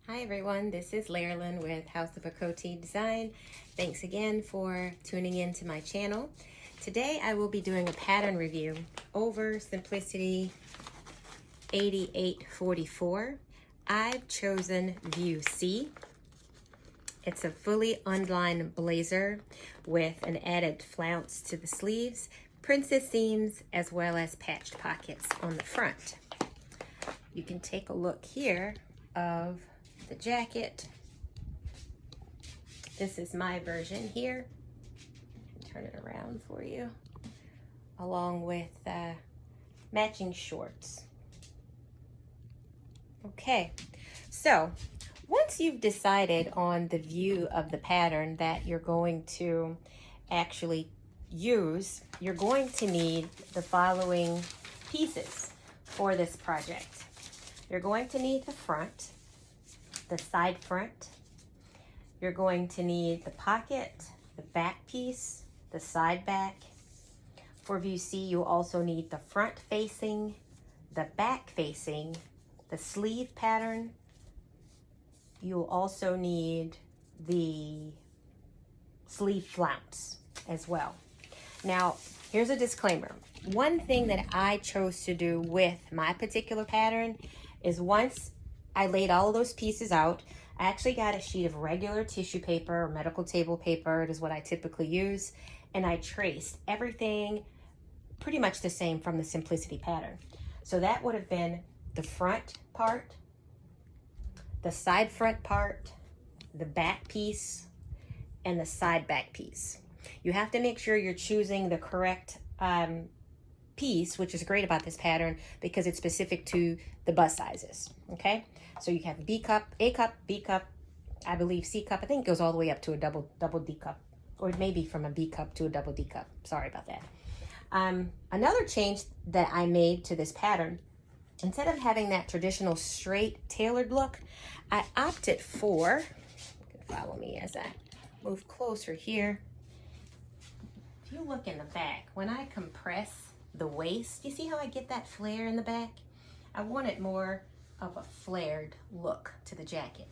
Hi everyone, this is Larilyn with House of a Coty Design. Thanks again for tuning in to my channel. Today I will be doing a pattern review over Simplicity 8844. I've chosen View C. It's a fully unlined blazer with an added flounce to the sleeves, princess seams, as well as patched pockets on the front. You can take a look here of the jacket. This is my version here. Turn it around for you, along with matching shorts. Okay, so once you've decided on the view of the pattern that you're going to actually use, you're going to need the following pieces for this project. You're going to need the front, the side front. You're going to need the pocket, the back piece, the side back. For View C, you also need the front facing, the back facing, the sleeve pattern. You'll also need the sleeve flounce as well. Now, here's a disclaimer. One thing that I chose to do with my particular pattern is once I laid all of those pieces out, I actually got a sheet of regular tissue paper or medical table paper. It is what I typically use. And I traced everything pretty much the same from the Simplicity pattern. So that would have been the front part, the side front part, the back piece, and the side back piece. You have to make sure you're choosing the correct piece, which is great about this pattern because it's specific to the bust sizes, okay? So you have B cup, A cup, B cup, I believe C cup. I think it goes all the way up to a double D cup, or maybe from a B cup to a double D cup. Sorry about that. Another change that I made to this pattern, instead of having that traditional straight tailored look, I opted for, you can follow me as I move closer here. If you look in the back, when I compress the waist, you see how I get that flare in the back? I wanted more of a flared look to the jacket.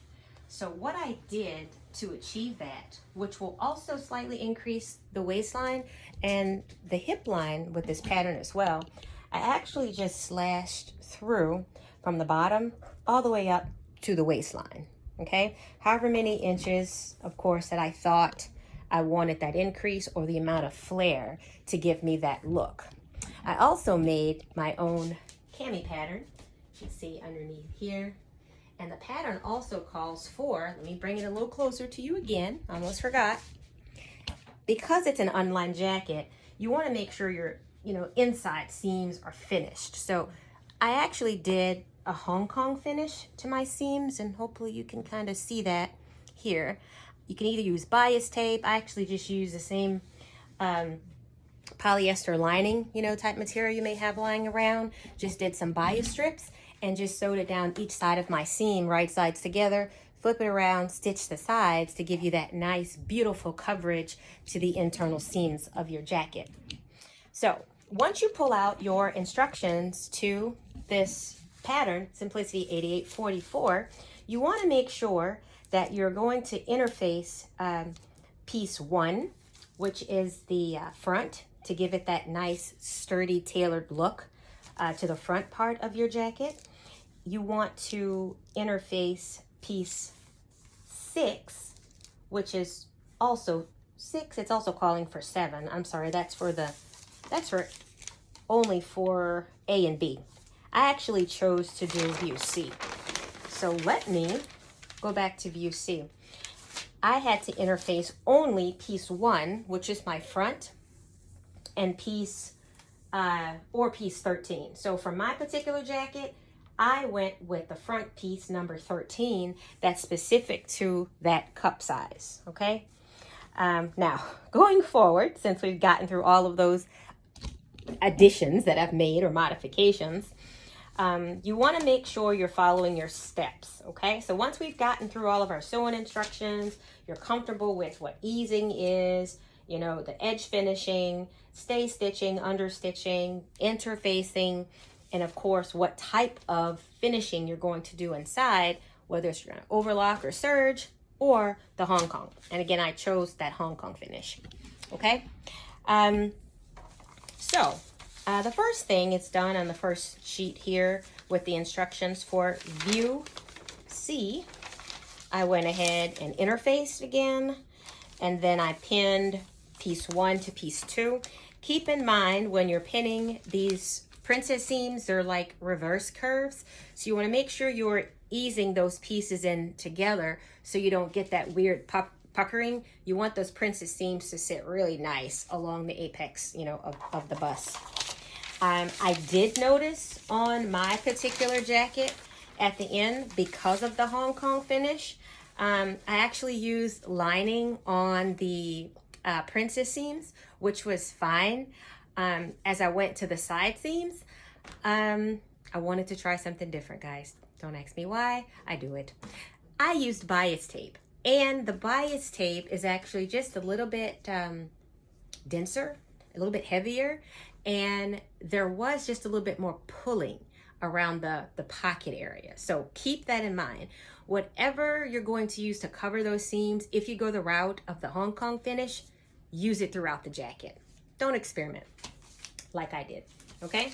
So what I did to achieve that, which will also slightly increase the waistline and the hip line with this pattern as well, I actually just slashed through from the bottom all the way up to the waistline, okay? However many inches, of course, that I thought I wanted that increase or the amount of flare to give me that look. I also made my own cami pattern. You can see underneath here. And the pattern also calls for, let me bring it a little closer to you again, I almost forgot. Because it's an unlined jacket, you want to make sure your inside seams are finished. So I actually did a Hong Kong finish to my seams, and hopefully you can kind of see that here. You can either use bias tape. I actually just use the same polyester lining, type material you may have lying around. Just did some bias strips and just sewed it down each side of my seam, right sides together, flip it around, stitch the sides to give you that nice, beautiful coverage to the internal seams of your jacket. So once you pull out your instructions to this pattern, Simplicity 8844, you want to make sure that you're going to interface piece 1, which is the front, to give it that nice, sturdy, tailored look to the front part of your jacket. You want to interface piece 6, which is also 6. It's also calling for 7. I'm sorry, that's for only for A and B. I actually chose to do View C. So let me go back to View C. I had to interface only piece 1, which is my front, and piece 13. So for my particular jacket, I went with the front piece number 13 that's specific to that cup size, okay? Now, going forward, since we've gotten through all of those additions that I've made or modifications, you want to make sure you're following your steps, okay? So once we've gotten through all of our sewing instructions, you're comfortable with what easing is, the edge finishing, stay stitching, under stitching, interfacing, and of course, what type of finishing you're going to do inside. whether it's your overlock or serge or the Hong Kong. And again, I chose that Hong Kong finish. Okay. So the first thing, it's done on the first sheet here with the instructions for view C. I went ahead and interfaced again, and then I pinned piece 1 to piece 2. Keep in mind when you're pinning these princess seams, they're like reverse curves. So you want to make sure you're easing those pieces in together so you don't get that weird puckering. You want those princess seams to sit really nice along the apex, you know, of the bust. I did notice on my particular jacket at the end, because of the Hong Kong finish, I actually used lining on the princess seams, which was fine. As I went to the side seams, I wanted to try something different, guys. Don't ask me why, I do it. I used bias tape, and the bias tape is actually just a little bit denser, a little bit heavier, and there was just a little bit more pulling around the pocket area. So keep that in mind. Whatever you're going to use to cover those seams, if you go the route of the Hong Kong finish, use it throughout the jacket. Don't experiment like I did, okay?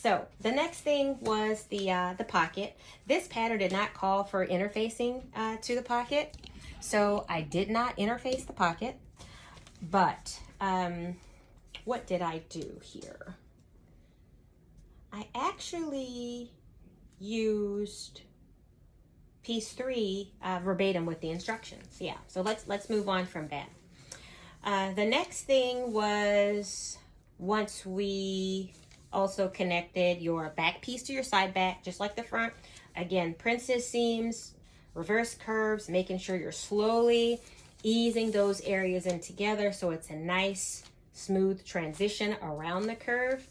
So the next thing was the pocket. This pattern did not call for interfacing to the pocket, so I did not interface the pocket. But what did I do here? I actually used piece 3 verbatim with the instructions. Yeah, so let's move on from that. The next thing was, once we also connected your back piece to your side back, just like the front. Again, princess seams, reverse curves, making sure you're slowly easing those areas in together so it's a nice, smooth transition around the curve.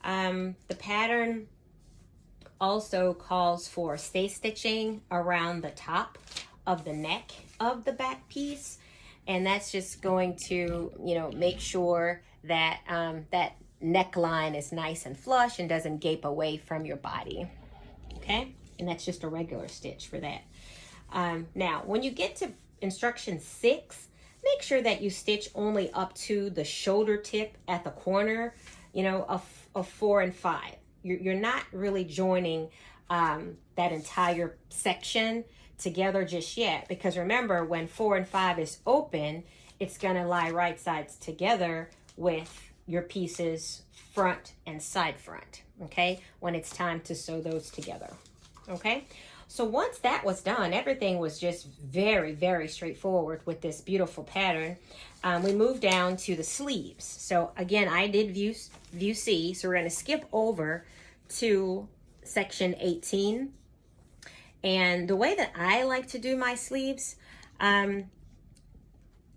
The pattern also calls for stay stitching around the top of the neck of the back piece, and that's just going to, you know, make sure that that neckline is nice and flush and doesn't gape away from your body. Okay, and that's just a regular stitch for that. Now, when you get to instruction 6, make sure that you stitch only up to the shoulder tip at the corner, you know, of 4 and 5. You're not really joining that entire section together just yet, because remember, when 4 and 5 is open, it's gonna lie right sides together with your pieces front and side front, okay, when it's time to sew those together. Okay, so once that was done, everything was just very, very straightforward with this beautiful pattern. We moved down to the sleeves. So again, I did view C, so we're going to skip over to section 18. And the way that I like to do my sleeves, I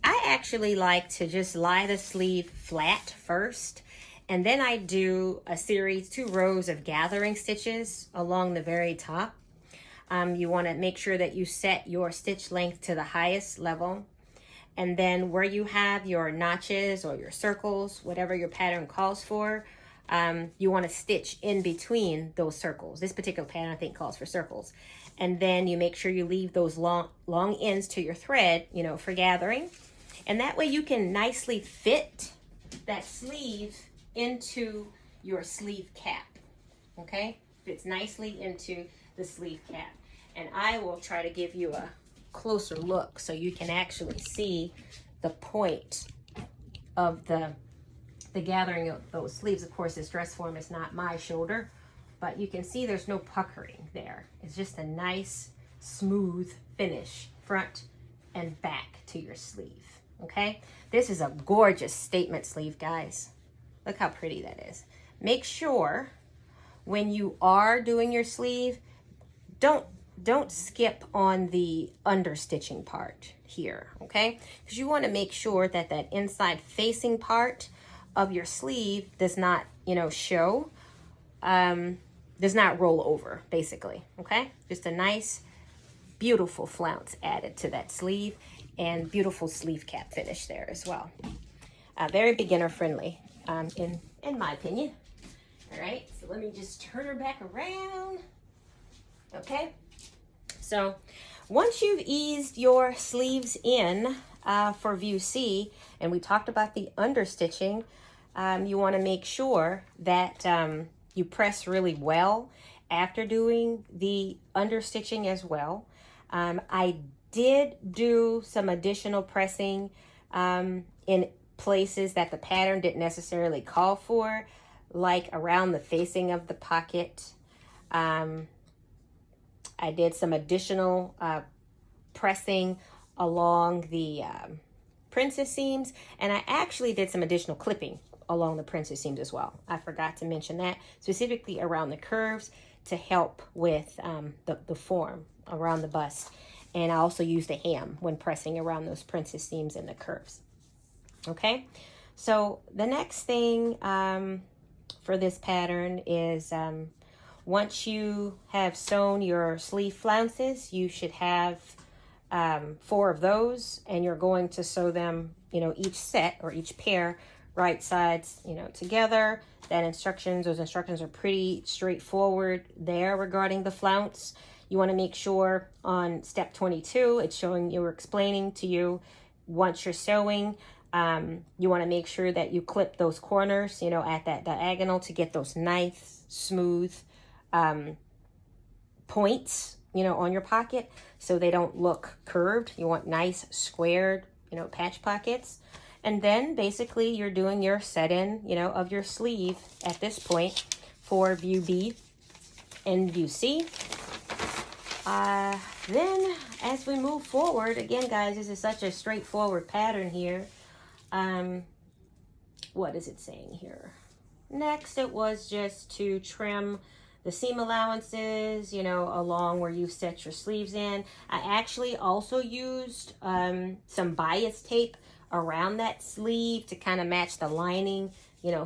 actually like to just lie the sleeve flat first, and then I do a series, 2 rows of gathering stitches along the very top. You want to make sure that you set your stitch length to the highest level, and then where you have your notches or your circles, whatever your pattern calls for, you want to stitch in between those circles. This particular pattern I think calls for circles. And then you make sure you leave those long ends to your thread, you know, for gathering. And that way you can nicely fit that sleeve into your sleeve cap, okay? Fits nicely into the sleeve cap. And I will try to give you a closer look so you can actually see the point of the gathering of those sleeves. Of course, this dress form is not my shoulder, but you can see there's no puckering there. It's just a nice, smooth finish, front and back to your sleeve. Okay, this is a gorgeous statement sleeve, guys. Look how pretty that is. Make sure when you are doing your sleeve, don't skip on the understitching part here, okay? Because you want to make sure that that inside facing part of your sleeve does not, you know, show, does not roll over, basically, okay? Just a nice, beautiful flounce added to that sleeve, and beautiful sleeve cap finish there as well. Very beginner friendly, in my opinion. All right, so let me just turn her back around. Okay, So once you've eased your sleeves in for view C, and we talked about the understitching, you want to make sure that you press really well after doing the understitching as well. I did do some additional pressing in places that the pattern didn't necessarily call for, like around the facing of the pocket. I did some additional pressing along the princess seams, and I actually did some additional clipping along the princess seams as well. I forgot to mention that, specifically around the curves to help with the form around the bust. And I also used a ham when pressing around those princess seams and the curves. Okay, so the next thing for this pattern is once you have sewn your sleeve flounces, you should have 4 of those, and you're going to sew them, each set or each pair right sides, together. Those instructions are pretty straightforward there regarding the flounce. You want to make sure on step 22, it's showing you or explaining to you once you're sewing, you want to make sure that you clip those corners, at that diagonal to get those nice, smooth points, on your pocket so they don't look curved. You want nice squared, patch pockets. And then basically you're doing your set in, of your sleeve at this point for view B and view C. Then as we move forward, again, guys, this is such a straightforward pattern here. What is it saying here? Next, it was just to trim the seam allowances, along where you set your sleeves in. I actually also used some bias tape around that sleeve to kind of match the lining,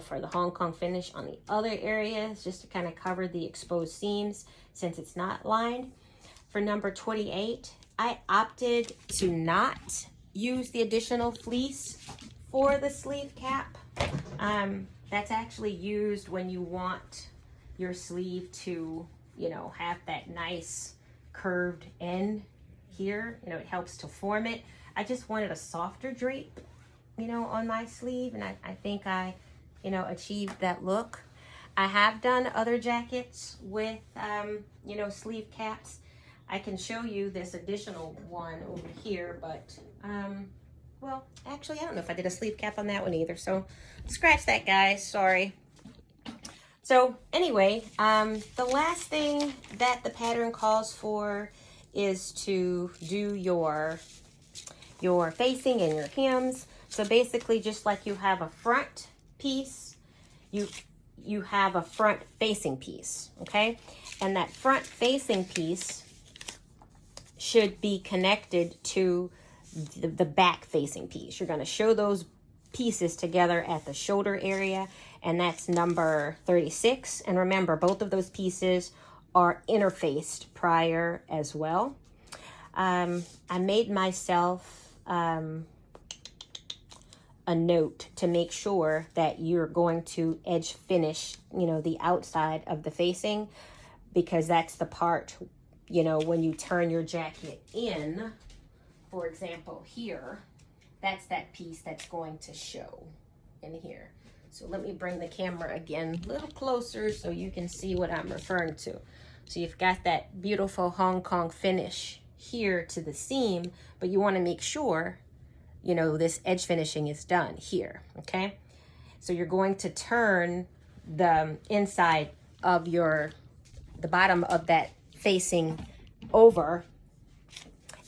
for the Hong Kong finish on the other areas, just to kind of cover the exposed seams since it's not lined. For number 28, I opted to not use the additional fleece for the sleeve cap. That's actually used when you want your sleeve to, have that nice curved end here. It helps to form it. I just wanted a softer drape, on my sleeve, and I think I, achieved that look. I have done other jackets with, sleeve caps. I can show you this additional one over here, but, well, actually, I don't know if I did a sleeve cap on that one either, so scratch that, guys. Sorry. So anyway, the last thing that the pattern calls for is to do your facing and your hems. So basically, just like you have a front piece, you have a front facing piece, okay? And that front facing piece should be connected to the back facing piece. You're going to show those pieces together at the shoulder area, and that's number 36. And remember, both of those pieces are interfaced prior as well. I made myself a note to make sure that you're going to edge finish, the outside of the facing, because that's the part, when you turn your jacket in, for example, here, that's that piece that's going to show in here. So let me bring the camera again a little closer so you can see what I'm referring to. So you've got that beautiful Hong Kong finish here to the seam, but you want to make sure, this edge finishing is done here, okay? So you're going to turn the inside of the bottom of that facing over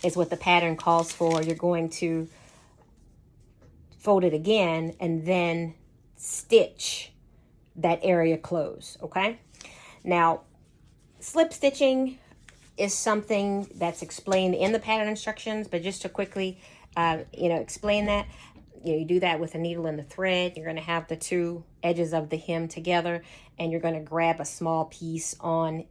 is what the pattern calls for. You're going to fold it again and then stitch that area close, okay? Now, slip stitching is something that's explained in the pattern instructions, but just to quickly, explain that, you do that with a needle and the thread. You're going to have the two edges of the hem together, and you're going to grab a small piece on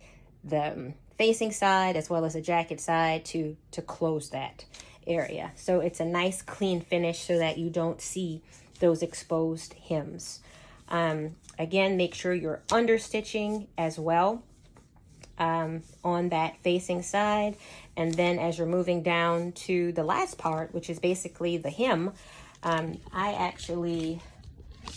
the facing side as well as the jacket side to close that area. So it's a nice clean finish so that you don't see those exposed hems. Again, make sure you're understitching as well. on that facing side. And then as you're moving down to the last part, which is basically the hem, I actually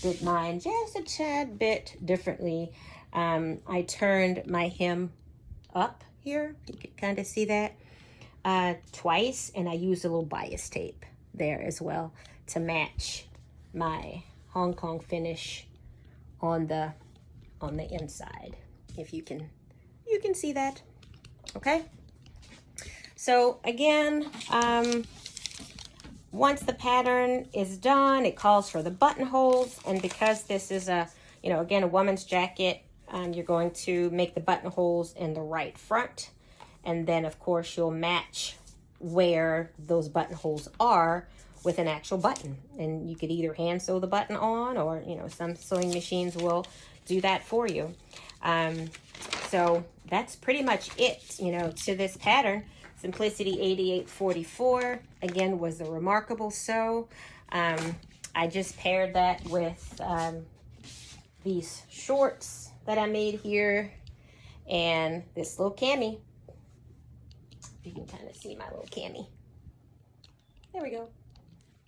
did mine just a tad bit differently. I turned my hem up here. You can kind of see that twice, and I used a little bias tape there as well to match my Hong Kong finish on the inside. If you can see that. Okay. So again, once the pattern is done, it calls for the buttonholes, and because this is a, you know, again, a woman's jacket, you're going to make the buttonholes in the right front, and then of course you'll match where those buttonholes are with an actual button. And you could either hand sew the button on, or, you know, some sewing machines will do that for you. So that's pretty much it, you know, to this pattern. Simplicity 8844, again, was a remarkable sew. I just paired that with these shorts that I made here and this little cami. You can kind of see my little cami. There we go.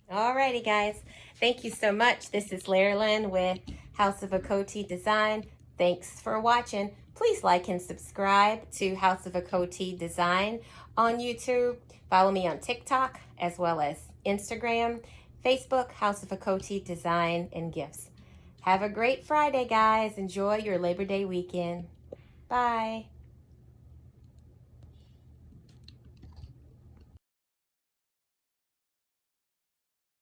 Alrighty, guys. Thank you so much. This is Larilyn with House of Akoti Design. Thanks for watching. Please like and subscribe to House of Akoti Design on YouTube. Follow me on TikTok as well as Instagram, Facebook, House of Akoti Design and Gifts. Have a great Friday, guys. Enjoy your Labor Day weekend. Bye.